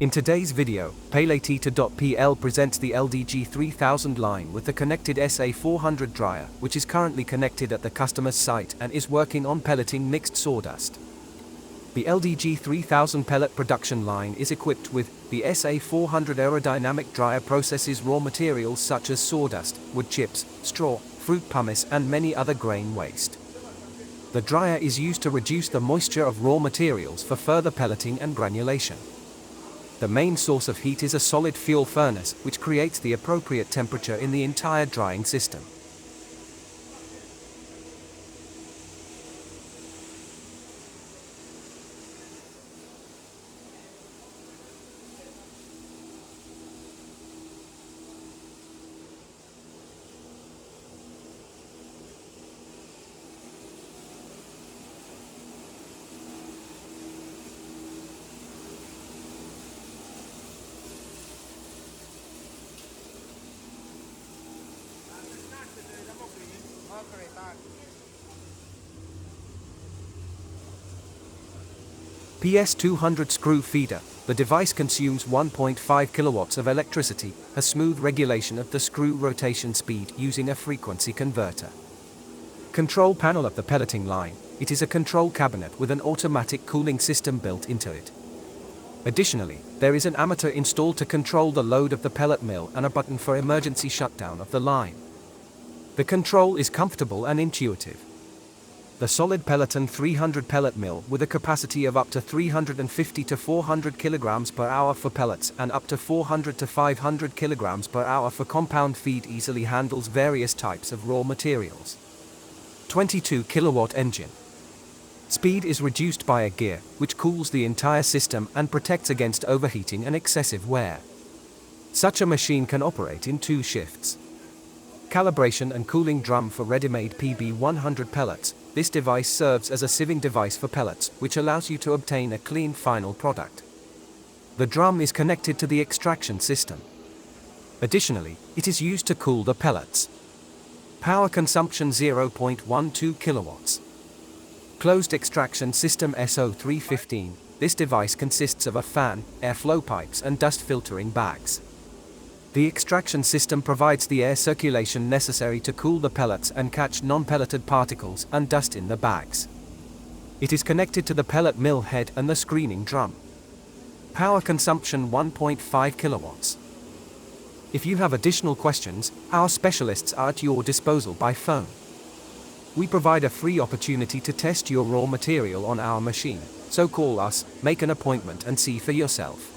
In today's video, Peleton.pl presents the LDG-3000 line with the connected SA-400 dryer, which is currently connected at the customer's site and is working on pelleting mixed sawdust. The LDG-3000 pellet production line is equipped with the SA-400 aerodynamic dryer, processes raw materials such as sawdust, wood chips, straw, fruit pumice and many other grain waste. The dryer is used to reduce the moisture of raw materials for further pelleting and granulation. The main source of heat is a solid fuel furnace, which creates the appropriate temperature in the entire drying system. PS200 screw feeder. The device consumes 1.5 kilowatts of electricity, a smooth regulation of the screw rotation speed using a frequency converter. Control panel of the pelleting line. It is a control cabinet with an automatic cooling system built into it. Additionally, there is an ammeter installed to control the load of the pellet mill and a button for emergency shutdown of the line. The control is comfortable and intuitive. The solid Peleton 300 pellet mill with a capacity of up to 350 to 400 kilograms per hour for pellets and up to 400 to 500 kilograms per hour for compound feed easily handles various types of raw materials. 22 kilowatt engine. Speed is reduced by a gear, which cools the entire system and protects against overheating and excessive wear. Such a machine can operate in 2 shifts. Calibration and cooling drum for ready-made PB100 pellets. This device serves as a sieving device for pellets, which allows you to obtain a clean final product. The drum is connected to the extraction system. Additionally, it is used to cool the pellets. Power consumption 0.12 kilowatts. Closed extraction system SA-400. This device consists of a fan, airflow pipes and dust filtering bags. The extraction system provides the air circulation necessary to cool the pellets and catch non-pelleted particles and dust in the bags. It is connected to the pellet mill head and the screening drum. Power consumption 1.5 kilowatts. If you have additional questions, our specialists are at your disposal by phone. We provide a free opportunity to test your raw material on our machine, so call us, make an appointment and see for yourself.